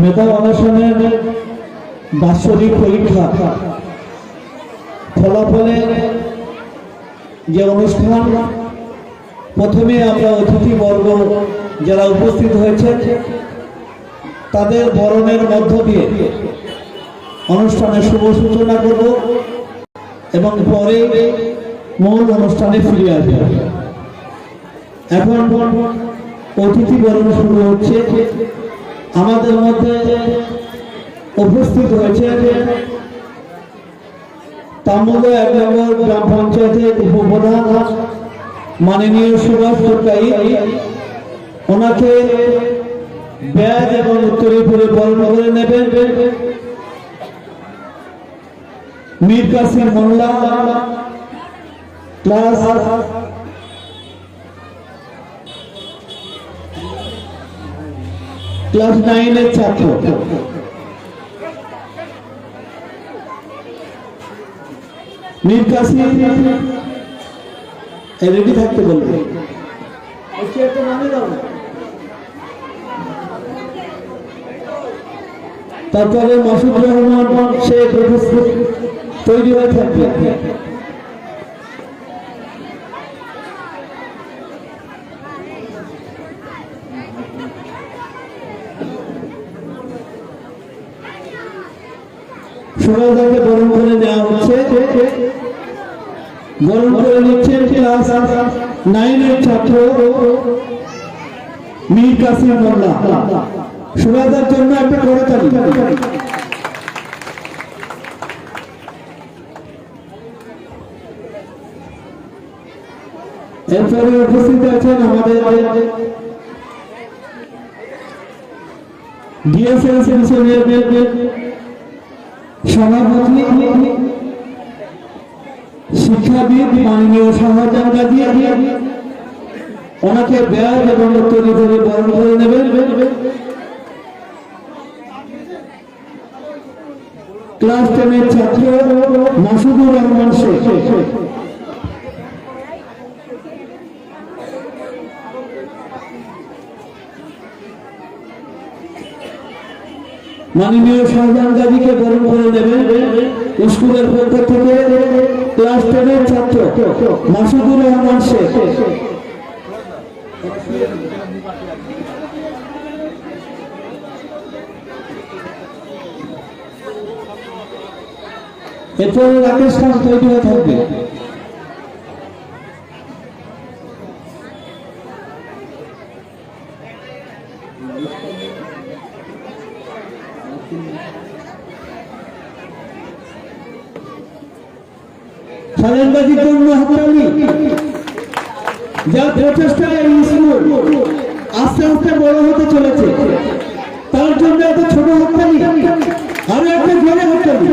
মেধা অনশনের বাৎসরিক পরীক্ষা ফলাফলের যে অনুষ্ঠান, প্রথমে আমরা অতিথিবর্গ যারা উপস্থিত হয়েছে তাদের বরণের মধ্য দিয়ে অনুষ্ঠানের শুভ সূচনা করব এবং পরে মূল অনুষ্ঠানে ফিরে আসবে। এখন অতিথি বরণ শুরু হচ্ছে। আমাদের মধ্যে উপস্থিত হয়েছে তামুল ১ নম্বর গ্রাম পঞ্চায়েতের উপপ্রধান মাননীয় সুভাষ সরকারি। ওনাকে ব্যাজ এবং উত্তরী পরে বরণ করে নেবেন মীর কাসিম মোল্লা, ক্লাস 9 এর ছাত্র। মীর কাসিম রেডি থাকতে বলবে। তারপরে মাসুদ রহমান শেখ তৈরি হয়ে থাকবে। সুরাদাকে বরণ করে নেওয়া হচ্ছে। বরণ করে নিচ্ছেন ক্লাস 9 এর ছাত্র মীর কাসিম মোল্লা। সুরাদার জন্য একটা করতালি। এরপরে উপস্থিত আছেন আমাদের ডিএসএল সেকশনের সভাপতি শিক্ষাবিদ মাননীয় শাহজাহান গাজী। ওনাকে ব্যাজ এবং উত্তরী ধরে বরণ করে নেবেন ক্লাস 10 এর ছাত্র মাসুদুর রহমান শেখ। মাননীয় শাহজাহান গাজীকে বরণ করে নেবেন স্কুলের পক্ষ থেকে ক্লাস 10 এর ছাত্র মাসুদুর রহমান শেখ। এরপরে রাকেশ খান তৈরি হয়ে থাকবে। খালেদাজির জন্য হাততালি। যার প্রচেষ্টায় এই স্কুল আস্তে আস্তে বড় হতে চলেছে, তার জন্য এত ছোট হাততালি। আরো একটা জোরে হাততালি।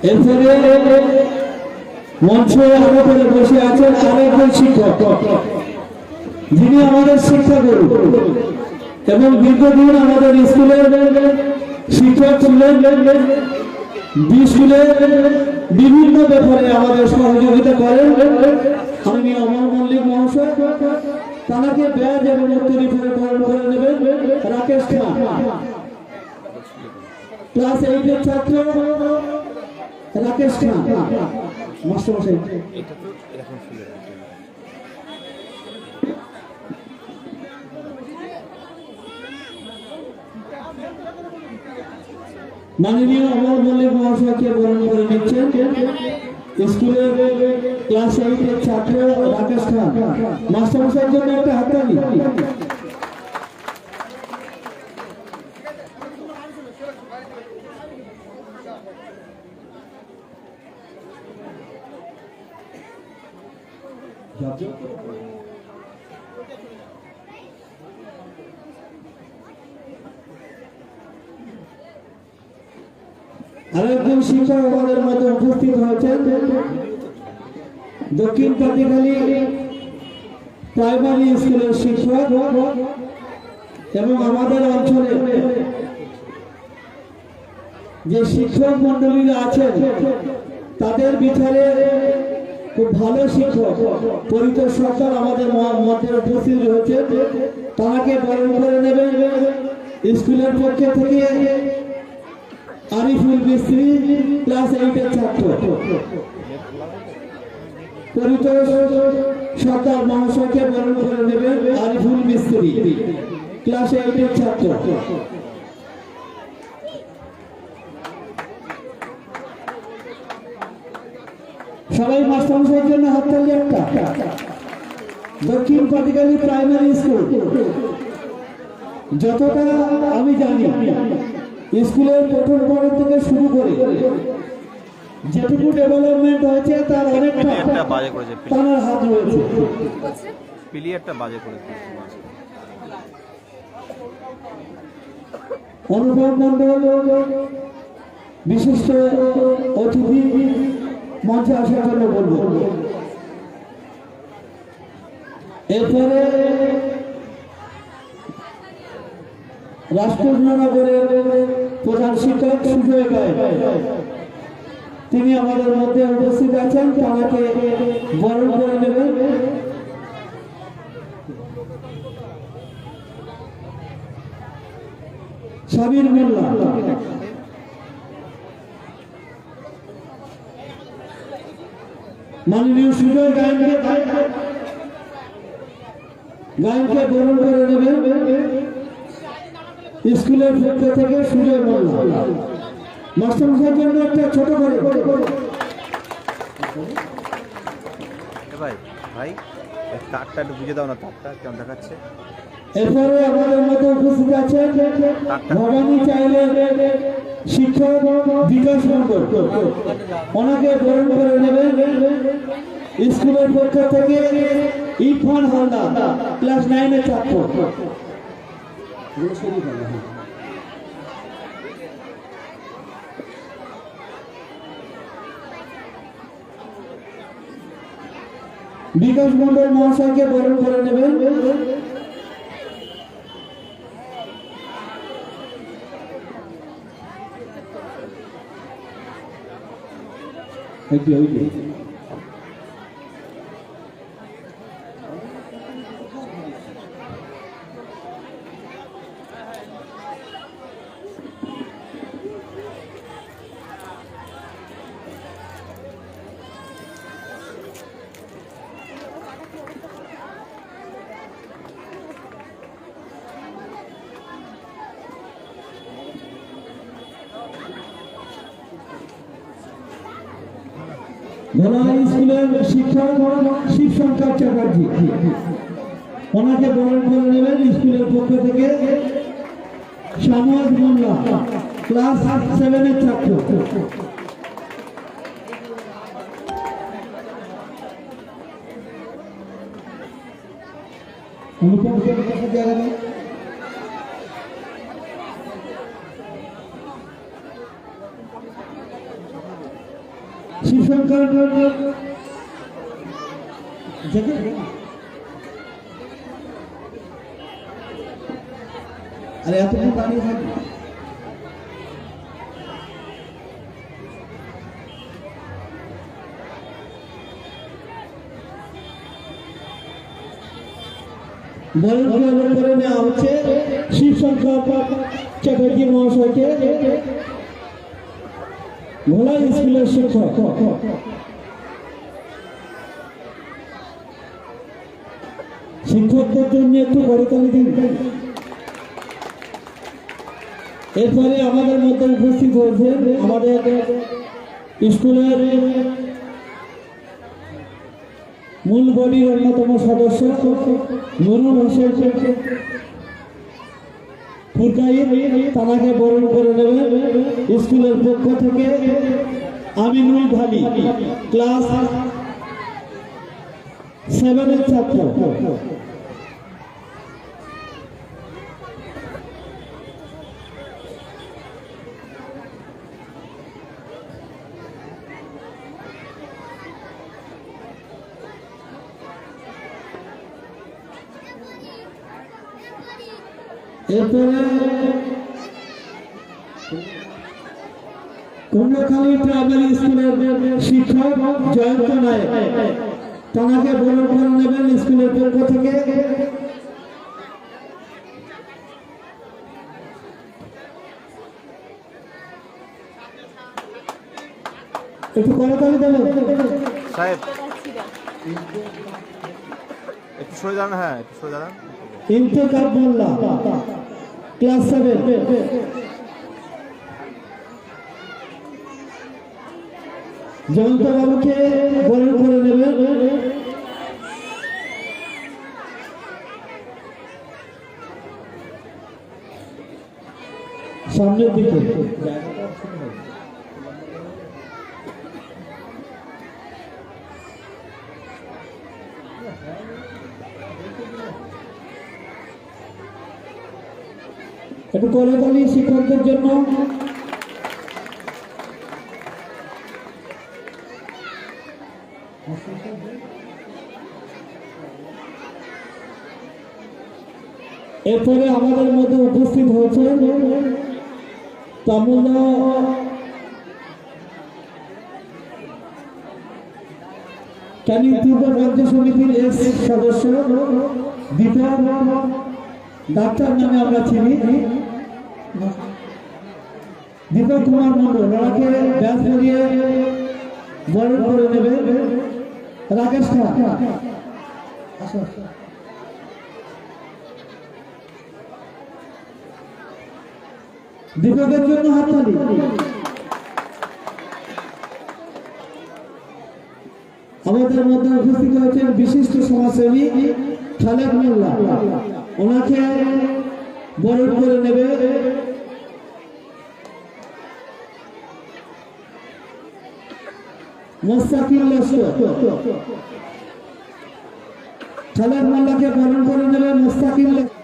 এরপরে মঞ্চে আগে বসে আছেন আরেকজন শিক্ষক, যিনি আমাদের শিক্ষা গুরু এবং দীর্ঘদিন আমাদের স্কুলের শিক্ষক ছিলেন। স্কুলের বিভিন্ন ব্যাপারে আমাদের সহযোগিতা করেন মাননীয় অমর মল্লিক মহাশয়। তাকে ব্যাজ এবং উত্তরী ধরে বরণ করে নেবেন রাকেশ খান, ক্লাস 8 এর ছাত্র রাকেশ খান। মাস্টারমশাই মাননীয় অমর মল্লিক মহাশয়কে বরণ করে নিচ্ছেন স্কুলের ক্লাস 8 এর ছাত্র রাকেশ খান। মাস্টারমশাইয়ের জন্য একটা হাততালি। আরেকজন শিক্ষক আমাদের মধ্যে উপস্থিত হয়েছেন দক্ষিণ পাতিখালী প্রাইমারি স্কুলের শিক্ষক এবং আমাদের অঞ্চলে যে শিক্ষক মন্ডলীরা আছেন তাদের বিচারে খুব ভালো শিক্ষক পরিতোষ সরকার আমাদের মধ্যে উপস্থিত রয়েছে, তাকে বরণ করে নেবেন স্কুলের পক্ষ থেকে আরিফুল মিস্ত্রি ক্লাস 8 এর ছাত্র। পরিতোষ সরকার মহাশয়কে বরণ করে নেবেন আরিফুল মিস্ত্রি ক্লাস 8 এর ছাত্র। সবাই মাস্টারমশাইয়ের জন্য হাততালি একটা। দক্ষিণ পাটিকালী প্রাইমারি স্কুল, যতটা আমি জানি স্কুলের প্রথম পর্ব থেকে শুরু করে যেটুকু ডেভেলপমেন্ট হয়েছে তার অনেকটা তার হাত রয়েছে। অনুভব মন্ডল বিশিষ্ট অতিথি মঞ্চে আসার জন্য বলবো। এরপরে রাষ্ট্রনগরের প্রধান শিক্ষক সুজয় গায়ে তিনি আমাদের মধ্যে উপস্থিত আছেন, তাকে বরণ করে নেবেন। সাবির মোল্লা মাননীয় সুজয় গায়নকে বরণ করে নেবেন স্কুলের পক্ষ থেকে সুজয় মোল্লা। মাস্টারমশাইয়ের জন্য একটা ছোট করে ভাই তারটা একটু বুঝে দাও না, তারটা কেমন দেখাচ্ছে। এরপরে আমাদের মধ্যে উপস্থিত আছেন ভবানী চাইলের শিক্ষক বিকাশ মন্ডল, ওনাকে বরণ করে নেবেন স্কুলের পক্ষ থেকে ইরফান হালদার ক্লাস 9 এর ছাত্র। বিকাশ মন্ডল মহাশয়কে বরণ করে নেবেন ধলাই স্কুলের শিক্ষক শিবশঙ্কর চ্যাটার্জি, ওনাকে বরণ করে নেবেন স্কুলের পক্ষ থেকে শাহনাজ মোল্লা ক্লাস 7 এর ছাত্র। অনুপম জায়গা শিবশঙ্কর আরে এতক্ষণ দাঁড়িয়ে থাকবে। বরণ করে নেওয়া হচ্ছে শিবশঙ্কর চ্যাটার্জি মহাশয়কে, ধলাই স্কুলের শিক্ষক। শিক্ষকদের জন্য একটু করতালি দিন। এরপরে আমাদের মধ্যে উপস্থিত হয়েছে আমাদের স্কুলের মূল বডির অন্যতম সদস্য নুরুল হোসেন ফুরকাইন, তাকে বরণ করে নেবেন স্কুলের পক্ষ থেকে আমিনুল ভালি ক্লাস 7 এর ছাত্র। এরপরে কুমড়াখালী প্রাইমারি স্কুলের শিক্ষক জয়ন্ত নায়ক, তাকে বরণ করে নেবেন স্কুলের পক্ষ থেকে। একটু করতালি দেবেন সাহেব, একটু সরে দাঁড়ান। হ্যাঁ, একটু সরে দাঁড়ান। ইন্তেকাব মোল্লা, ক্লাস 7। জয়ন্ত বাবুকে বরণ করে নেবেন। সামনের দিকে একটু করতালি শিক্ষকদের জন্য। এরপরে আমাদের মধ্যে উপস্থিত হয়েছে তামুল্লা ক্যানিং পূর্ব রাজ্য সমিতির এক্স সদস্য দীপক ডাক্তার নামে আমরা চিনি, দীপক কুমার মন্ডল। ওনাকে ব্যাস করিয়ে বরণ করে নেবে রাকেশ খান। দীপকের জন্য হাততালি। আমাদের মধ্যে উপস্থিত হয়েছেন বিশিষ্ট সমাজসেবী খালেদ মোল্লা, ওনাকে বরণ করে নেবে মোস্তাকিল লস্কর। খালেদ মোল্লাকে বরণ করে নেবে মোস্তাকিল লস্কর।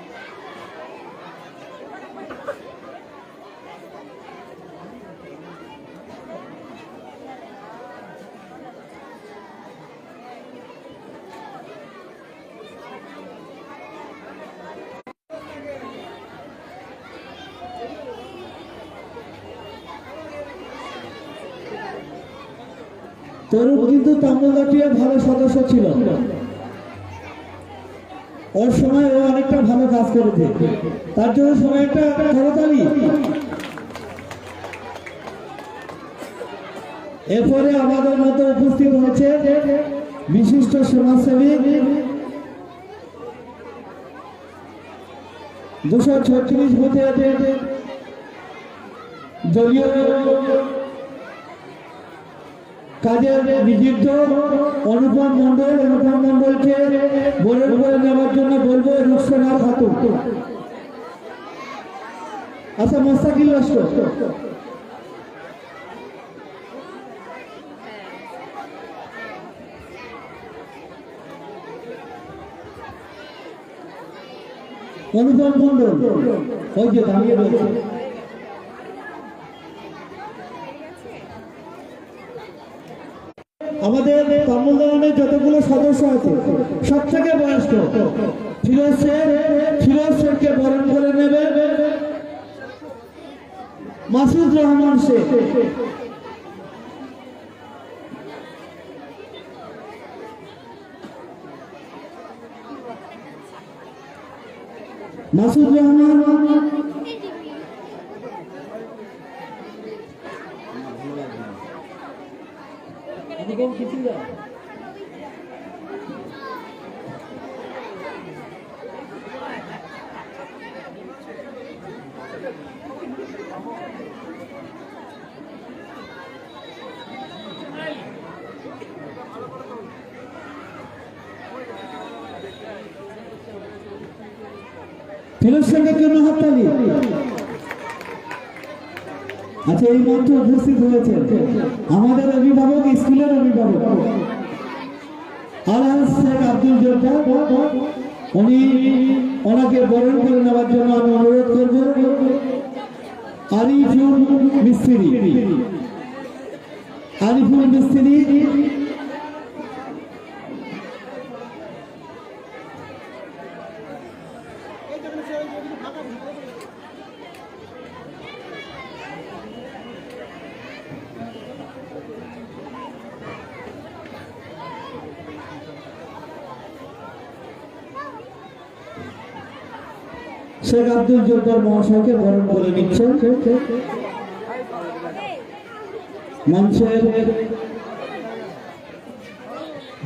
তরুণ কিন্তু তামিলনাড়ুর ভালো সদস্য ছিল, ওর সময় ও অনেকটা ভালো কাজ করেছে, তার জন্য সবাই একটা করতালি। এরপরে আমাদের মধ্যে উপস্থিত হয়েছে বিশিষ্ট সমাজসেবী 236 বুথে দলীয় কাজে নিযুক্ত অনুপম মন্ডল। অনুপম মন্ডলকে বরণ করে নেওয়ার জন্য বলবো রুকসানা খাতুন। আচ্ছা, মোস্তাকিল লস্কর। অনুপম মন্ডল ওই যে দাঁড়িয়ে রয়েছে। আমাদের তামিলনাড়ুর যতগুলো সদস্য আছে সব থেকে বয়স্ক ফিরোজ শেখকে বরণ করে নেবে মাসুদ রহমান শেখ। মাসুদ রহমান ফিরোজ শেখের জন্য হাততালি। আচ্ছা, এই মাত্র উপস্থিত হয়েছে আমাদের অভিভাবক, স্কুলের অভিভাবক আলহাজ শেখ আব্দুল জব্বার। উনি ওনাকে বরণ করে নেওয়ার জন্য আমি অনুরোধ করব আরিফুল মিস্ত্রি। শেখ আব্দুল জব্বার মহাশয়কে বরণ করে নিচ্ছেন। মঞ্চের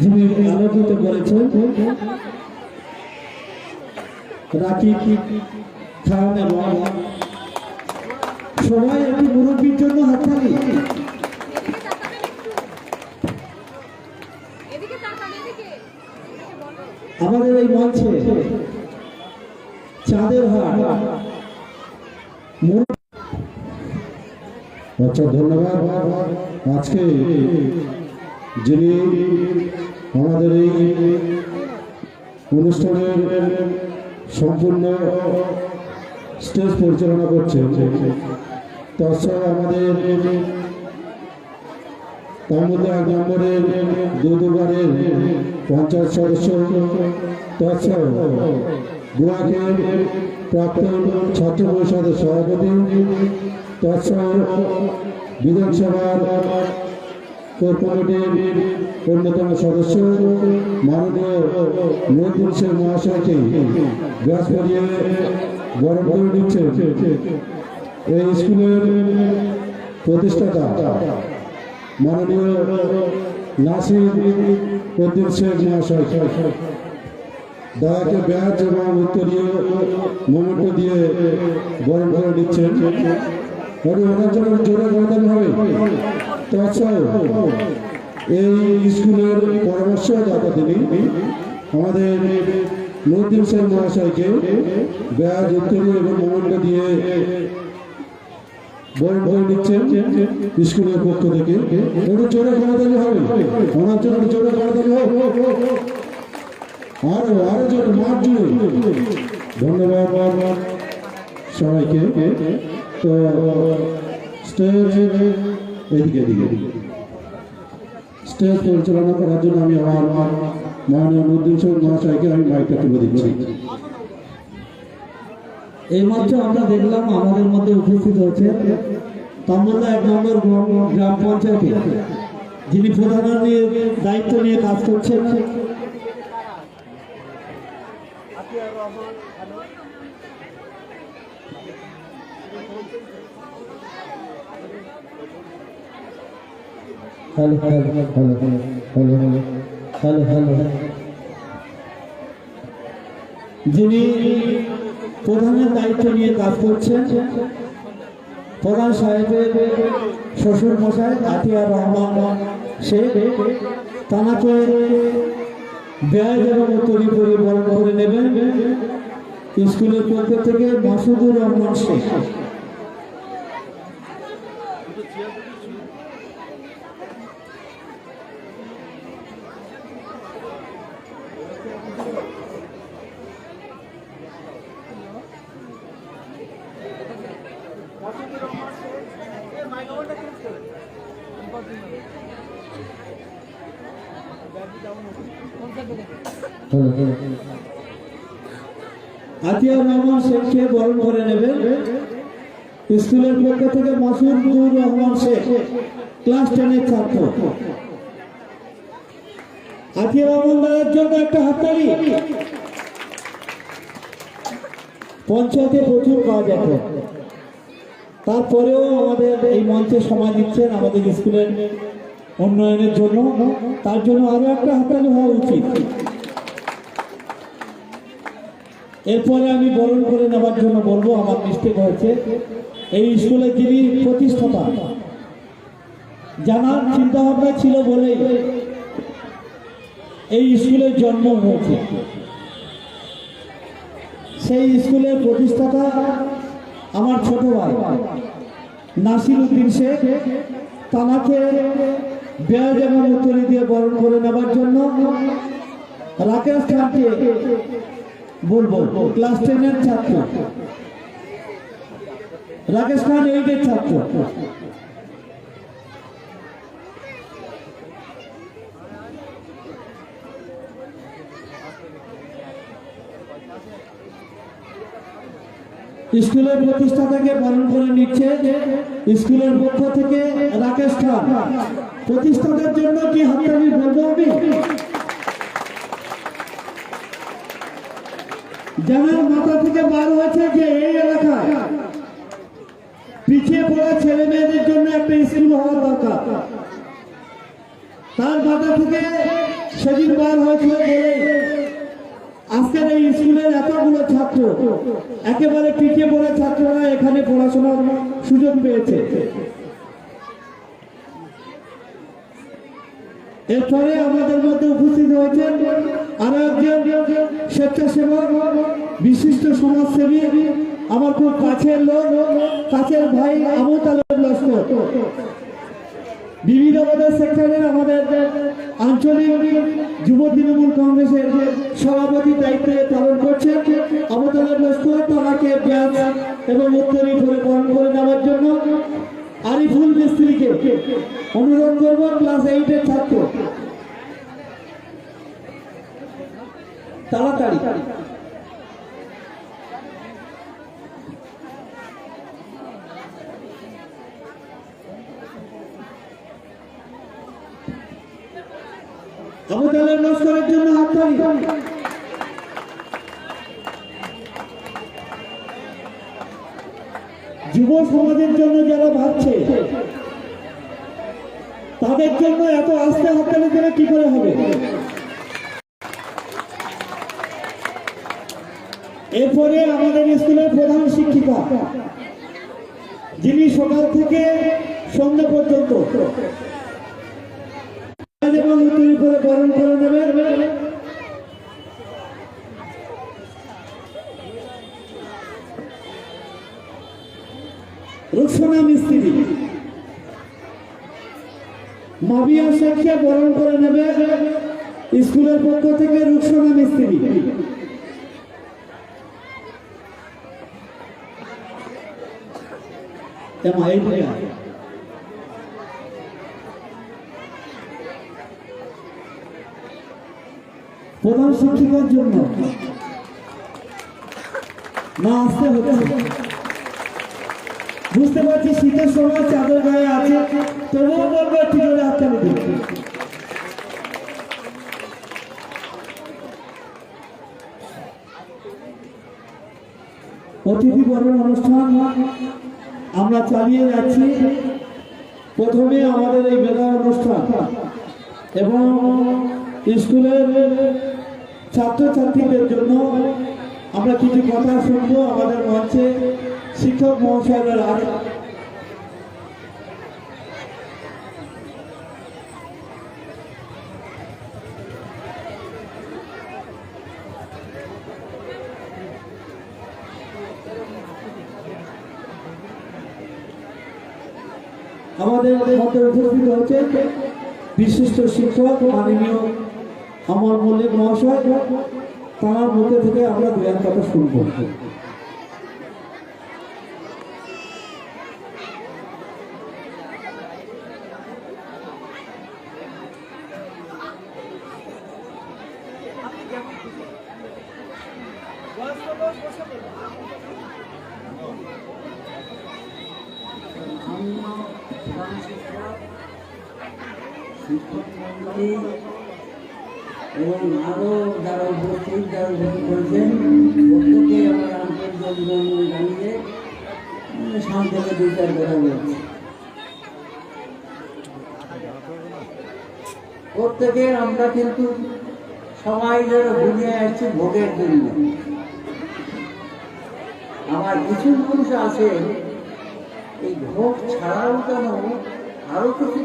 যিনি আলোকিত করেছেন রাখি খান এবং সবাই একটি মুরব্বীর জন্য হাততালি। আমাদের এই মঞ্চে চাঁদের হাট। আচ্ছা, ধন্যবাদ। আজকে যিনি আমাদের এই অনুষ্ঠানের সম্পূর্ণ স্টেজ পরিচালনা করছেন, তাছাড়া আমাদের তার মধ্যে 1 নম্বরের দুবারের পঞ্চায়েত সদস্য, তাছাড়া গুয়াহাটির প্রাক্তন ছাত্র পরিষদের সভাপতি, তাছাড়া বিধানসভার কোর কমিটির অন্যতম সদস্য মাননীয় নজরুল শেখ মহাশয়কে ব্যাস করিয়ে বরণ করে দিচ্ছে এই স্কুলের প্রতিষ্ঠাতা মাননীয় নাসির উদ্দিন শেখ মহাশয়। দাদাকে ব্যাচ এবং উত্তরীয় মোমেন্টো দিয়ে বরণ করে দিচ্ছেন। ওনার জন্য জোরে গড়ানো হবে। তাছাড়াও এই স্কুলের পরামর্শদাতা তিনি আমাদের নজরুল শেখ মহাশয়কে ব্যাচ উত্তরীয় এবং মোমেন্টো দিয়ে বরণ করে দিচ্ছেন স্কুলের পক্ষ থেকে। একটু জোরে গড়ানো হবে, ওনার জন্য জোরে গড়ানো হবে। আরো জোরে, মাঠ জুড়ে। ধন্যবাদ সবাইকে। তো স্টেজ এদিকে স্টেজ পরিচালনা করার জন্য আমি আমার মাননীয় নজরুল শেখ মহাশয়কে আমি মাইকটা তুলে দিচ্ছি। এই মাত্র আমরা দেখলাম আমাদের মধ্যে উপস্থিত হয়েছে তাম্বুল্লা 1 নম্বর গ্রাম পঞ্চায়েতে যিনি প্রধানের দায়িত্ব নিয়ে কাজ করছেন, যিনি প্রধানের দায়িত্ব নিয়ে কাজ করছেন, প্রধান সাহেবের শ্বশুর মশাই আতিয়ার রহমান শেখ, তানাকে ব্যয় এবং তৈরি করে বরণ করে নেবেন স্কুলের পক্ষ থেকে মাসুদুর রহমান শেখ। আতিয়ার রহমান শেখকে বরণ করে নেবেন স্কুলের পক্ষ থেকে মাসুদুর রহমান শেখ, ক্লাস 10 ছাত্র। আতিয়ার রহমান দাদার জন্য একটা হাততালি। পঞ্চায়েতে প্রচুর কাজ এখন, তারপরেও আমাদের এই মঞ্চে সময় দিচ্ছেন আমাদের স্কুলের উন্নয়নের জন্য, তার জন্য আরো একটা হাততালি হওয়া উচিত। এরপরে আমি বরণ করে নেওয়ার জন্য বলবো, আমার মিস্টেক হয়েছে, এই স্কুলের যিনি প্রতিষ্ঠাতা, জানার চিন্তা ভাবনা ছিল বলেই এই স্কুলের জন্ম হয়েছে। সেই স্কুলের প্রতিষ্ঠাতা আমার ছোট ভাই নাসির উদ্দিন শেখ, তানাকে ব্যাজ এবং উত্তরী দিয়ে বরণ করে নেওয়ার জন্য রাকেশ খানকে বলবো, ক্লাস 10 ছাত্র। রাকেশ খান 8 ছাত্র। স্কুলের প্রতিষ্ঠাতাকে বরণ করে নিচ্ছে স্কুলের পক্ষ থেকে রাকেশ খান। প্রতিষ্ঠাতার জন্য কি হাততালি বলবো আমি? যাদের মাথা থেকে বার হয়েছে যে এই এলাকায় পিছিয়ে পড়া ছেলে মেয়েদের জন্য একটা স্কুল হওয়া দরকার, তার মাথা থেকে সেদিন বার হয়েছিল বলে আজকের এই স্কুলের এতগুলো ছাত্র, একেবারে পিছিয়ে পড়া ছাত্ররা এখানে পড়াশোনার সুযোগ পেয়েছে। এরপরে আমাদের মধ্যে উপস্থিত হয়েছেন আরো একজন স্বেচ্ছাসেবক, বিশিষ্ট সমাজসেবী, আমার খুব কাছের লোক, কাছের ভাই আবু তালেব লস্কর। বিভিন্ন সেক্টরের আমাদের আঞ্চলিক যুব তৃণমূল কংগ্রেসের সভাপতি দায়িত্বে পালন করছেন আবু তালেব লস্কর। তাকে ব্যাজ এবং উত্তরী করে বরণ করে নেওয়ার জন্য আরিফুল মিস্ত্রিকে অনুরোধ করব, ক্লাস 8 এর ছাত্র, তাড়াতাড়ি। আবু তালেব লস্করের জন্য হাততালি। যুব সমাজের জন্য যারা ভাবছে তাদের জন্য এত আস্তে হাততালি দিলে কি করে হবে? এরপরে আমাদের স্কুলের প্রধান শিক্ষিকা, যিনি সকাল থেকে সন্ধ্যা পর্যন্ত এবং তৈরি করে বরণ করে নেবেন রুকসানা মিস্ত্রি। মাবিয়া শেখকে বরণ করে নেবে স্কুলের পক্ষ থেকে রুকসানা মিস্ত্রি। প্রধান শিক্ষিকার জন্য না আসতে হচ্ছে, বুঝতে পারছি শীতের সময় চাদর গায়ে আছে, তবুও বলবো একটু জোরে হাততালি দিন। অতিথি বরণ অনুষ্ঠান আমরা চালিয়ে যাচ্ছি। প্রথমে আমাদের এই মেধা অনুষ্ঠান এবং স্কুলের ছাত্রছাত্রীদের জন্য আমরা কিছু কথা শুনবো। আমাদের মঞ্চে শিক্ষক মহাশয়রা আমাদের মধ্যে উপস্থিত হচ্ছে বিশিষ্ট শিক্ষক মাননীয় অমর মল্লিক মহাশয়। তার মধ্যে থেকে আমরা দু এক কথা শুনবো। এবং আরো যারা উপস্থিত যারা উপস্থিত করেছেন প্রত্যেকে আমার আন্তরিক অভিনন্দন জানিয়ে শান্তিতে দুই চার কথা বলছি। প্রত্যেকে আমরা কিন্তু সবাই যারা ঘুরিয়ে আসছি ভোগের জন্য। আমার কিছু মানুষ আছে এই ভোগ ছাড়াও কেন আরো কিছু